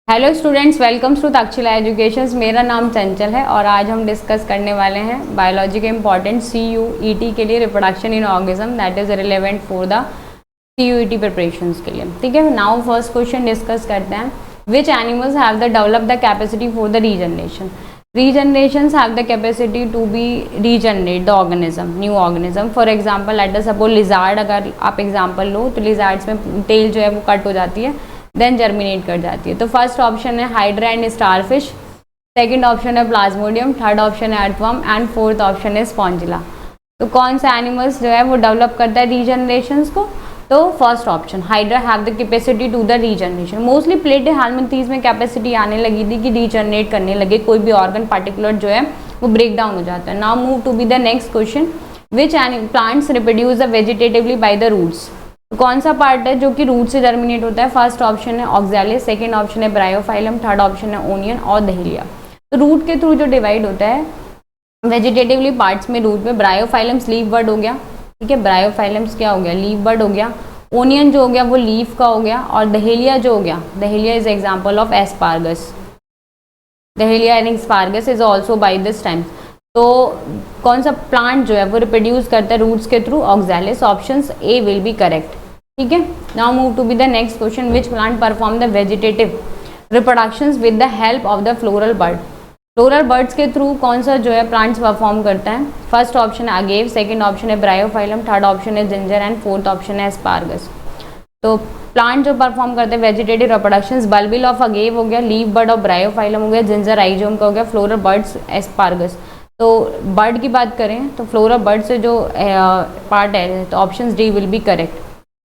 Hello students, welcome to Takshashila education. मेरा नाम चंचल है और आज हम डिस्कस करने वाले हैं बायोलॉजी के इंपॉर्टेंट CUET के लिए reproduction in organism that is relevant for the CUET preparations के लिए। ठीक है, नाउ फर्स्ट क्वेश्चन डिस्कस करते हैं। Which animals have the develop the capacity for the regeneration? Regenerations have the capacity to be regenerate the organism, new organism. For example, let us suppose lizard, अगर आप example लो तो lizards में tell जो है वो cut हो जाती है, देन जर्मिनेट कर जाती है। तो फर्स्ट ऑप्शन है hydra and starfish, second option है प्लाज्मोडियम, थर्ड ऑप्शन है अर्थवर्म एंड फोर्थ ऑप्शन है स्पॉन्जिला। तो कौन सा एनिमल्स जो है वो डेवलप करता है रीजनरेशंस को? तो first option hydra have the capacity to the regeneration. Mostly platyhelminthes में कैपेसिटी आने लगी थी कि रीजनरेट करने लगे, कोई भी ऑर्गन पार्टिकुलर जो है वो ब्रेक डाउन हो जाता है। Now move to be the next question. Which plants reproduce the vegetatively by the roots? तो कौन सा पार्ट है जो कि रूट से जर्मिनेट होता है? फर्स्ट ऑप्शन है ऑक्सैलिस, सेकंड ऑप्शन है ब्रायोफाइलम, थर्ड ऑप्शन है ओनियन और दहिलिया। तो रूट के थ्रू जो डिवाइड होता है वेजिटेटिवली पार्ट्स में, रूट में ब्रायोफाइलम्स लीफ बर्ड हो गया, ठीक है, ब्रायोफाइलम्स क्या हो गया, लीफ बर्ड हो गया। ओनियन जो हो गया वो लीफ का हो गया, और दहेलिया जो हो गया, dahlia is example of asparagus. Dahlia and asparagus is also by this time. तो कौन सा प्लांट जो है वो रिप्रोड्यूस करता है रूट्स के through? Oxalis. Option A will be correct. ठीक है, now move to be the next question. Which plant perform the vegetative reproductions with the help of the floral bird? Floral birds के through कौन सा जो है plants perform करता है? First option है अगेव, सेकंड ऑप्शन है ब्रायोफाइलम, थर्ड ऑप्शन है जिंजर एंड फोर्थ ऑप्शन है एस्पार्गस। तो प्लांट जो परफॉर्म करते हैं vegetative reproductions, bulbil of agave हो गया, लीफ बर्ड ऑफ ब्रायोफाइलम हो गया, जिंजर राइजोम का हो गया, फ्लोरल बर्ड्स एस्पार्गस। तो बर्ड की बात करें तो फ्लोरल बर्ड से जो पार्ट है तो option D will be correct.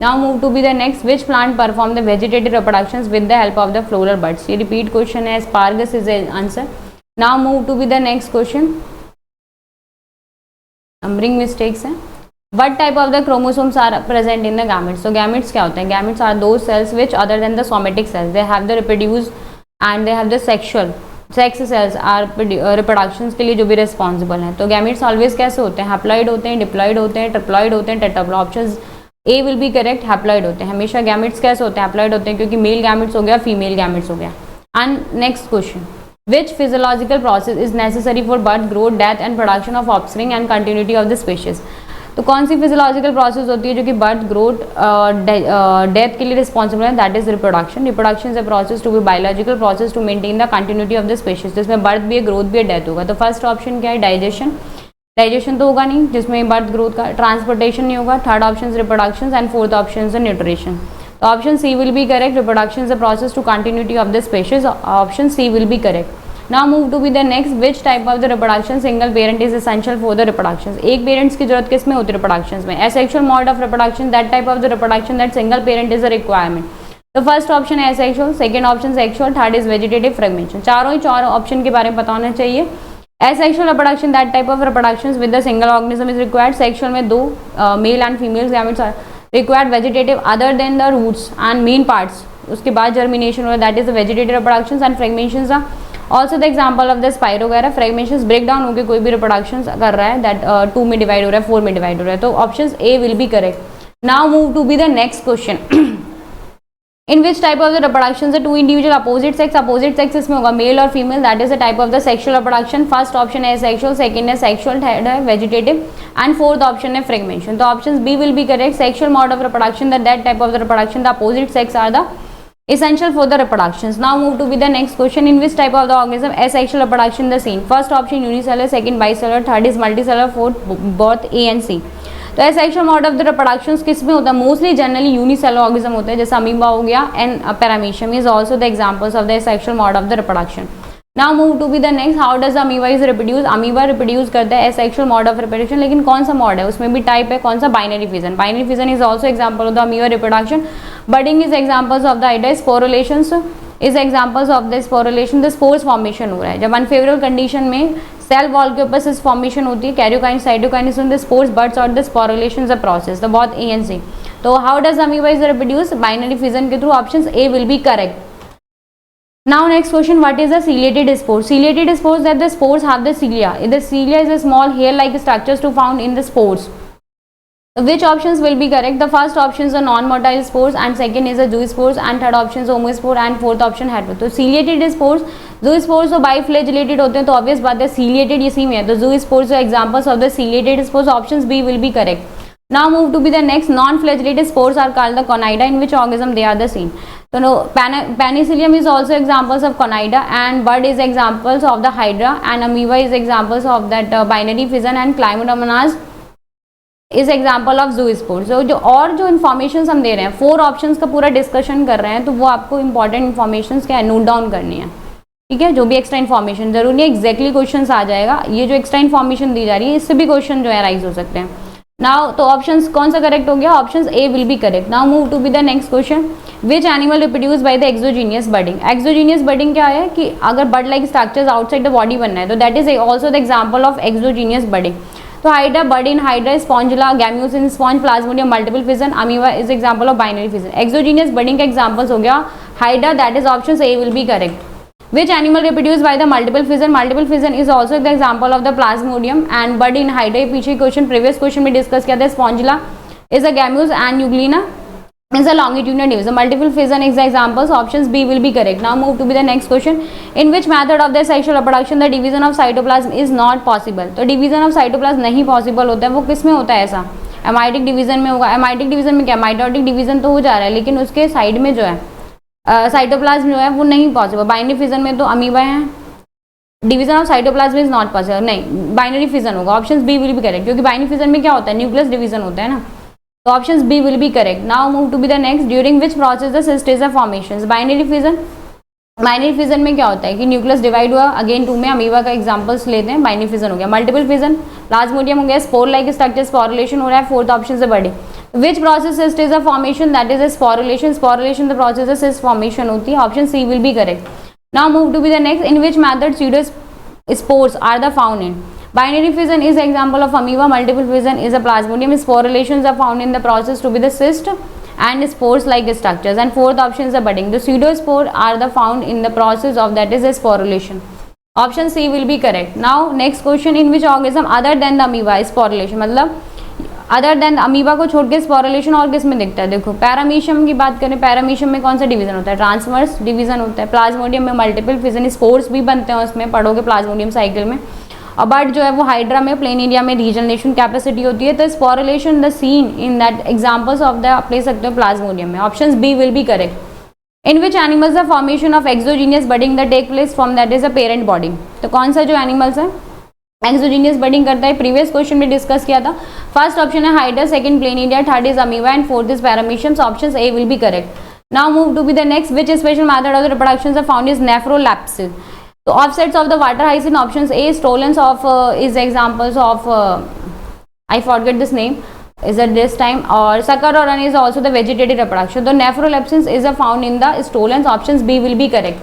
Now move to be the next. Which plant perform the vegetative reproductions with the help of the floral birds? ये रिपीट क्वेश्चन है, asparagus is the answer. Now move to be the next question. Numbering mistakes हैं। What type of the chromosomes are present in the gametes? So gametes क्या होते हैं? Gametes are those cells which other than the somatic cells they have the reproduce and they have the sexual sex cells are reproductions के लिए जो भी responsible हैं। तो gametes always कैसे होते हैं? haploid होते हैं, diploid होते हैं, triploid होते हैं, tetraploid। Option A will be correct, haploid होते हैं हमेशा। gametes कैसे होते हैं? haploid होते हैं क्योंकि मेल gametes हो गया, फीमेल gametes हो गया। And next question, which physiological process is necessary for birth, growth, death and production of offspring and continuity of the species? तो कौन सी फिजियोलॉजिकल प्रोसेस होती है जो कि बर्थ, ग्रोथ, डेथ के लिए रिस्पॉन्सिबल है? That is reproduction. Reproduction is a process to be biological process to maintain the continuity of the species, जिसमें बर्थ भी है, ग्रोथ भी है, डेथ होगा। तो फर्स्ट ऑप्शन क्या है? डाइजेशन। डाइजेशन तो होगा नहीं जिसमें बर्थ ग्रोथ का, ट्रांसपोर्टेशन नहीं होगा, third option reproduction and fourth option है न्यूट्रिशन। तो option C will be correct. Reproduction is a process to continuity of the species, option C will be correct. Now move to be the next. Which type of the reproduction single parent is essential for the reproductions? एक parents की जरूरत किस में होती है reproductions में? Asexual mode of reproduction, that type of the reproduction that single parent is a requirement. तो first option है asexual, second option sexual, third is vegetative fragmentation. चारों ही चार ऑप्शन के बारे में पता होना चाहिए। Asexual reproduction, that type of reproductions with the single organism is required. Sexual में दो male and female gametes are required. Vegetative other than the roots and main parts, उसके बाद जर्मिनेशन हो रहा है, that is the vegetative reproductions and fragmentations are also the example of the spiro वगैरह। फ्रेगमेंटेशंस break down होकर कोई भी reproduction कर रहा है, दैट 2 में डिवाइड हो रहा है, 4 में डिवाइड हो रहा है। तो option A will be correct. Now move to be the next question. In which type of the reproduction है टू इंडिविजुअल अपोजिट सेक्स इसमें होगा मेल और female, that is the type of the sexual reproduction. First option है sexual, second है sexual, third है vegetative and fourth option है fragmentation. तो option B will be correct. Sexual mode of reproduction, that type of the reproduction the opposite sex are the essential for the reproductions. Now move to be the next question. In which type of the organism asexual reproduction the seen? First option unicellular, second bicellular, third is multicellular, fourth both A and C. तो asexual mode of the reproductions किस में होता है? Mostly generally unicellular organism होता है, जैसे amoeba हो गया and paramecium is also the examples of the asexual mode of the reproduction. Now move to be the next. How does amoeba is reproduce? Amoeba reproduce करता है asexual mode of reproduction, लेकिन कौन सा mod है? उसमें भी type है, कौन सा? Binary fission. Binary fission is also example of the amoeba reproduction. Budding is examples of the idea. Sporulations is examples of the sporulation. The spores formation हो रहा है जब अनफेवरेबल कंडीशन में सेल वॉल के ऊपर सिस फॉर्मेशन होती है, karyokinesis cytokinesis in the spores birds और the sporulation is a process, the both A and C. तो how does amoeba is reproduce? Binary fission के through, option A will be correct. Now next question, what is a ciliated spore? Ciliated spores, that the spores have the cilia. The cilia is a small hair-like structures to found in the spores. So which options will be correct? The first option is a non-motile spores, and second is a zoospores, and third option is homospore, and fourth option hetero. तो ciliated spores, zoospores तो biflagellated होते हैं, तो obvious बात है ciliated इसी में है, तो zoospores are examples of the ciliated spores. Options B will be correct. Now move to be the next. Non-flagellated spores are called the conida. In which organism they are the same? So no, Penicillium is also examples of conida, and bud is examples of the hydra, and amoeba is examples of that binary fission, and Chlamydomonas इस example of zoospores. जो information हम दे रहे हैं, 4 options का पूरा discussion कर रहे हैं, तो वो आपको इंपॉर्टेंट इन्फॉर्मेशन क्या है, नोट डाउन करनी है. ठीक है, जो भी एक्स्ट्रा इन्फॉर्मेशन, जरूरी नहीं एग्जैक्टली क्वेश्चन आ जाएगा, ये जो एक्स्ट्रा इन्फॉर्मेशन दी जा रही है इससे भी क्वेश्चन जो है राइज हो सकते हैं. नाउ तो ऑप्शंस कौन सा करेक्ट हो गया? Option A will be correct. Now move to be the next question. Which animal reproduce by the exogenous budding? Exogenous budding क्या है कि अगर bud like structures outside the body बनना है, तो that is also the example of exogenous budding. तो hydra, bud in hydra, spongilla, gemmules in sponge, plasmodium multiple fission, amoeba is example of binary fission. Exogenous budding का examples हो गया hydra, that is option A will be correct. Which animal reproduced by the multiple fission? Multiple fission is also the example of the plasmodium and bud in hydra. पीछे question, previous question में discuss किया था. Spongilla is a gamuse and euglena is a longitudinal division. Multiple fission is the examples. Options B will be correct. Now move to be the next question. In which method of the sexual reproduction the division of cytoplasm is not possible? तो division of cytoplasm नहीं possible होता है. वो किस में होता है ऐसा? एमाइटिक डिवीजन में होगा. एमाइटिक डिवीजन में क्या, माइटोटिक डिवीजन तो हो जा रहा है, लेकिन उसके साइड में जो है साइटोप्लाज्म जो है वो नहीं पॉसिबल. बाइनरी फिजन में तो अमीबा है. Division of cytoplasm is not possible. नहीं, बाइनरी फिजन होगा. Option B will be correct, क्योंकि बाइनरी फिजन में क्या होता है, न्यूक्लियस डिवीजन होता है ना. तो option B will be correct. Now move to be the next. During which process the cyst is a formation? Binary fission. Binary fission में क्या होता है कि न्यूक्लियस डिवाइड हुआ अगेन 2 में. अमीबा का एग्जांपल्स लेते हैं. बाइनरी फिजन हो गया. मल्टीपल फिजन, प्लाज्मोडियम हो गया. स्पोर लाइक स्ट्रक्चर, स्पोरुलेशन हो रहा है. फोर्थ ऑप्शन से बड़े. Which process cyst is a formation? That is a sporulation. Sporulation the process of cyst formation होती है. Option C will be correct. Now move to be the next. In which method pseudospores are the found in? Binary fission is example of amoeba. Multiple fission is a plasmodium. Sporulations are found in the process to be the cyst and spores like structures. And fourth option is the budding. The pseudospore are the found in the process of that is a sporulation. Option C will be correct. Now next question. In which organism other than the amoeba is sporulation? मतलब other than amoeba को छोड़ के sporulation और किस में दिखता है? देखो, पैरामीशियम की बात करें, पैरामीशियम में कौन सा डिवीजन होता है? ट्रांसवर्स डिवीजन होता है. प्लाज्मोडियम में मल्टीपल फिजन, स्पोर्स भी बनते हैं उसमें, पढ़ोगे प्लाज्मोडियम साइकिल में. और बट जो है वो हाइड्रा में प्लेन एरिया में रीजनरेशन कैपेसिटी होती है. तो sporulation the seen in that examples of the आप ले सकते हो प्लाज्मोडियम में. Option B will be correct. In which animals the formation of exogenous budding the take place from that is a parent body? तो कौन सा जो animals है एक्सोजीनियस बडिंग करता है? प्रीवियस क्वेश्चन में डिस्कस किया था. फर्स्ट ऑप्शन है hydra, second planaria, third is amoeba and fourth is paramecium. Option A will be correct. Now move to be the next. Which special method of the reproduction found is nephrolepis? तो offsets of the water hyacinth. Option A stolons of is examples of I forget this name is at this time, or sucker or run is also the vegetative reproduction. So nephrolapsins is found in the stolons. Options B will be correct.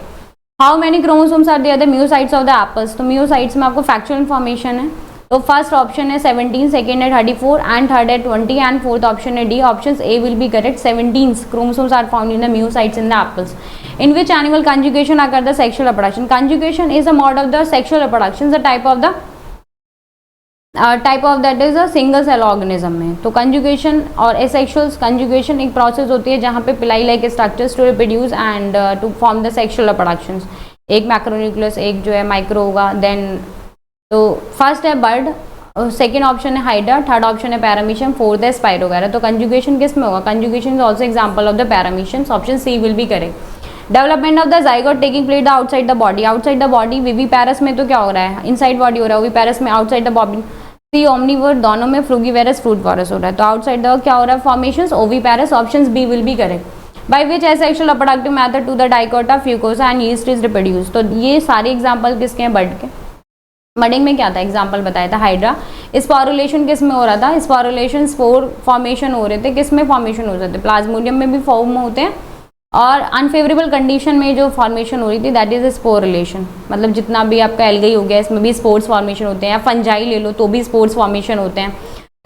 How many chromosomes are there? The myocytes of the apples. तो myocytes में आपको factual information है. तो first option है 17, second है 34 and third है 20 and fourth option है D. Option A will be correct. 17 chromosomes are found in the myocytes in the apples. In which animal conjugation occur the sexual reproduction? Conjugation is a mode of the sexual reproduction, the type of that is a single cell organism में. तो conjugation और asexual conjugation एक process होती है जहाँ पे pili like structures to reproduce and to form the sexual reproductions. एक macronucleus, एक जो है माइक्रो होगा. देन तो फर्स्ट है बर्ड, सेकेंड ऑप्शन है हाइड्रा, थर्ड ऑप्शन है पैरामीशियम, फोर्थ है स्पाइरोगैरा. तो कंजुगेशन किस में होगा? Conjugation is also example of the paramecium. Option C will be correct. Development of the zygote taking place outside the body. Outside the body viviparous में तो क्या हो रहा है? इनसाइड बॉडी हो रहा है. ओविपैरस में आउटसाइड द बॉडी. सी ओमनिवर दोनों में फ्रूगीवेरस फ्रूटवोरस हो रहा है. तो आउटसाइड द क्या हो रहा है? Formations oviparous. Option B will be correct. By which asexual reproductive method to the dictyota fucus and yeast is reproduce. तो ये सारे एग्जांपल किसके हैं? बर्ड के. बडिंग में क्या था? एग्जांपल बताया था हाइड्रा. स्पोरुलेशन किस में हो रहा था? स्पोरुलेशन स्पोर फॉर्मेशन हो रहे थे. किस में फॉर्मेशन हो रहे थे? प्लाज्मोडियम में भी फॉर्म होते हैं. और अनफेवरेबल कंडीशन में जो फॉर्मेशन हो रही थी दैट इज स्पोरुलेशन. मतलब जितना भी आपका एल्गी हो गया इसमें भी स्पोर्स फॉर्मेशन होते हैं. या फंजाई ले लो तो भी स्पोर्स फॉर्मेशन होते हैं.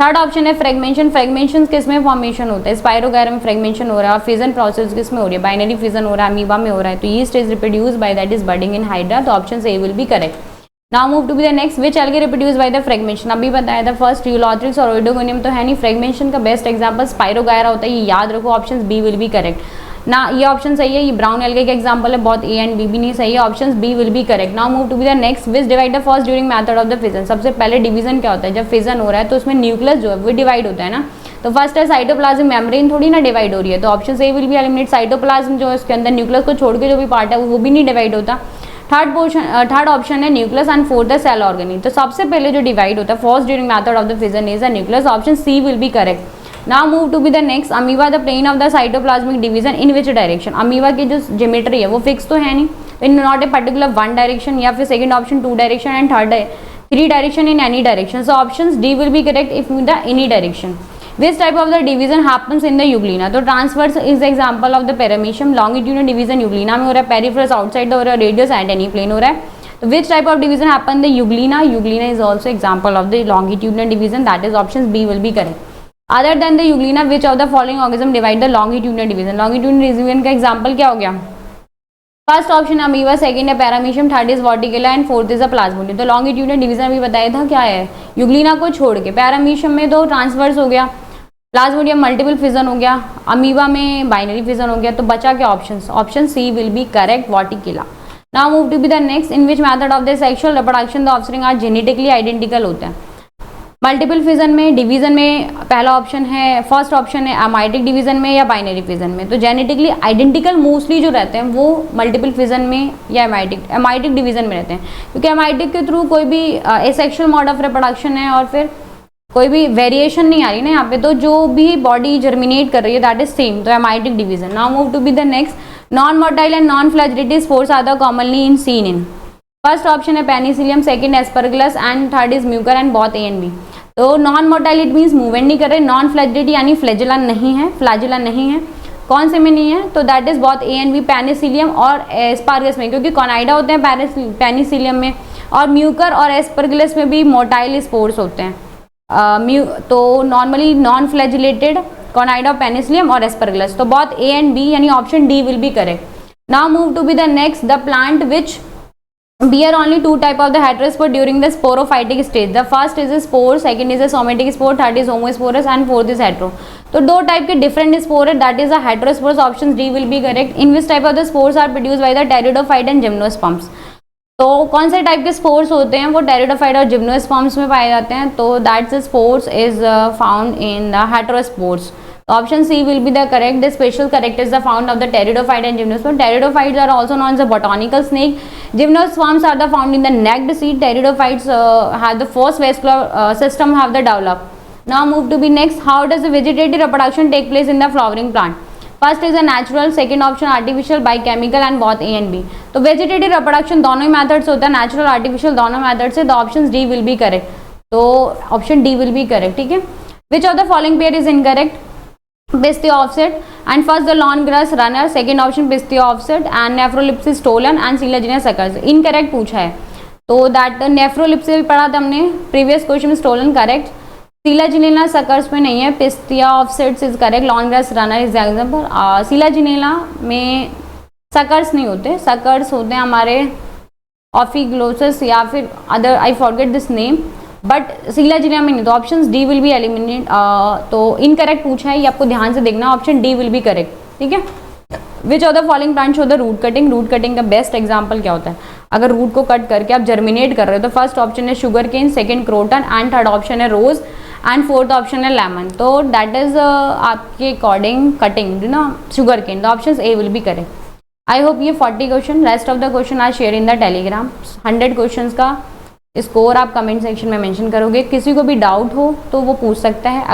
थर्ड ऑप्शन है फ्रेगमेंशन. फ्रेगमेंशन किस में फॉर्मेशन होता है? स्पाइरोगैरा में फ्रेगमेंशन हो रहा है. और फिजन प्रोसेस किस में हो रही है? बाइनरी फिजन हो रहा है, अमीबा में हो रहा है. तो yeast is reproduce by that is budding in hydra. तो option A will be correct. Now move to be the next, which algae reproduce by the fragmentation. अभी बताया था फर्स्ट यूलोथ्रिक्स और ओइडोगोनियम तो है नहीं, फ्रेगमेंटेशन का बेस्ट एग्जांपल स्पाइरोगायरा होता है, ये याद रखो, option B will be correct ना, ये ऑप्शन सही है, ये ब्राउन एल्गे का एग्जांपल है, बहुत ए एंड बी भी नहीं सही है, option B will be correct. Now move to be the next, which divide the first during method of the fission. सबसे पहले डिवीजन क्या होता है, जब फिजन हो रहा है तो उसमें न्यूक्लियस जो है वो डिवाइड होता है ना, तो फर्स्ट है साइटोप्लाज्म मेम्ब्रेन, थोड़ी ना डिवाइड हो रही है, तो option A will be eliminate, cytoplasm जो है उसके अंदर न्यूक्लियस को छोड़ के जो भी पार्ट है वो भी नहीं डिवाइड होता। थर्ड ऑप्शन है न्यूक्लियस एंड फोर्थ है सेल ऑर्गेनी, तो सबसे पहले जो डिवाइड होता है first during method of the fission is a nucleus, option C will be correct. Now move to be the next, amoeba the plane of the cytoplasmic division in which direction. Amoeba की जो geometry है वो fix तो है नहीं, in not a particular one direction, या फिर second option 2 direction and third 3 direction in any direction, so option D will be correct if in the any direction. Which type of the division happens in the euglena? तो transverse is the example of the paramecium, longitudinal division euglena में हो रहा है, peripherous outside the radius and any plane हो रहा है, तो which type of division happen in the euglena? Euglena is also example of the longitudinal division, that is option B will be correct. Other than the euglena, which of the following organism divide the longitudinal division? Longitudinal division का example क्या हो गया? First option amoeba, second है paramecium, third is vorticella and fourth is a plasmodium. तो longitudinal division अभी बताया था क्या है, यूग्लिना को छोड़ के, पैरामीशियम में तो ट्रांसवर्स हो गया, प्लाज्मोडियम मल्टीपल फिजन हो गया, अमीबा में बाइनरी फिजन हो गया, तो बचा क्या option, option C will be correct, vorticella. Now move to be the next, in which method of the sexual reproduction the offspring are genetically identical होते हैं। मल्टीपल फिजन में, डिवीजन में पहला ऑप्शन है, फर्स्ट ऑप्शन है एमाइटिक division में या binary fission में, तो जेनेटिकली आइडेंटिकल मोस्टली जो रहते हैं वो मल्टीपल फिजन में या एमाइटिक डिवीजन में रहते हैं, क्योंकि एमाइटिक के थ्रू कोई भी एसेक्सुअल मोड ऑफ रिप्रोडक्शन है और फिर कोई भी वेरिएशन नहीं आ रही ना यहाँ पे, तो जो भी बॉडी जर्मिनेट कर रही है दैट इज सेम, तो amitotic division. Now move to be the next, non motile and non flagellated spores are the commonly in seen in. First option है penicillium, second aspergillus and third is mucor and both A and B. तो non motile it means movement नहीं कर रहे, non flagellated यानी flagella नहीं है, flagella नहीं है, कौन से में नहीं है, तो that is both A and B, penicillium और एस्पार्गस में, क्योंकि कॉनाइडा होते हैं पेनिसिलियम में, और म्यूकर और एस्परगिलस में भी मोटाइल स्पोर्स होते हैं। तो normally non flagellated conidia, penicillium और एस्परगिलस, तो बोथ ए एंड बी यानी option D will be correct. Now move to be the next, the plant which bear only two type of the heterospore during the sporophytic stage. The first is a spore, second is a somatic spore, third is homosporous and fourth is hetero. तो दो type के different spore है, that is a heterospores, option D will be correct. In which type of the spores are produce by the pteridophyte and gymnosperms. तो कौन से type के spores होते हैं वो टेरिडोफाइट और जिम्नोस्पर्म्स में पाए जाते हैं, तो that's spores is found in the heterospores, option C will be the correct. The special characters are found of the pteridophyte and gymnosperm. Pteridophytes are also known as the botanical snake. Gymnosperms are the found in the necked seed. Pteridophytes have the first vascular system have the developed. Now move to be next. How does the vegetative reproduction take place in the flowering plant? First is a natural, second option artificial, biochemical and both A and B. तो vegetative reproduction दोनों ही methods होता है, natural, artificial दोनों methods से, the option D will be correct. तो option D will be correct, ठीक है। Which of the following pair is incorrect? Pistia offset and first the lawn grass runner, second option Pistia offset and Nephrolepis stolon and Coelogenea suckers. Incorrect पूछा है, तो that Nephrolepis पढ़ा था हमने previous question में, stolen correct, Coelogenea suckers में नहीं है, Pistia offsets is correct, lawn grass runner is example. Coelogenea में suckers नहीं होते, suckers होते हैं हमारे ऑफिग्लोसस या फिर other, I forget this name, but Coelogenea में नहीं, तो option D will be eliminate. तो इनकरेक्ट पूछा है, ये आपको ध्यान से देखना, option D will be correct, ठीक है। Which of the following plant show the root cutting? Root cutting का बेस्ट एग्जांपल क्या होता है, अगर रूट को कट करके आप जर्मिनेट कर रहे हो, तो फर्स्ट ऑप्शन है sugar cane, second croton and third option है रोज एंड फोर्थ ऑप्शन है लेमन, तो दैट इज आपके अकॉर्डिंग कटिंग ना शुगर केन, तो option A will be correct. I hope ये 40 question, rest of the question are share in the Telegram. 100 question का score आप comment section में mention करोगे, किसी को भी डाउट हो तो वो पूछ सकता है।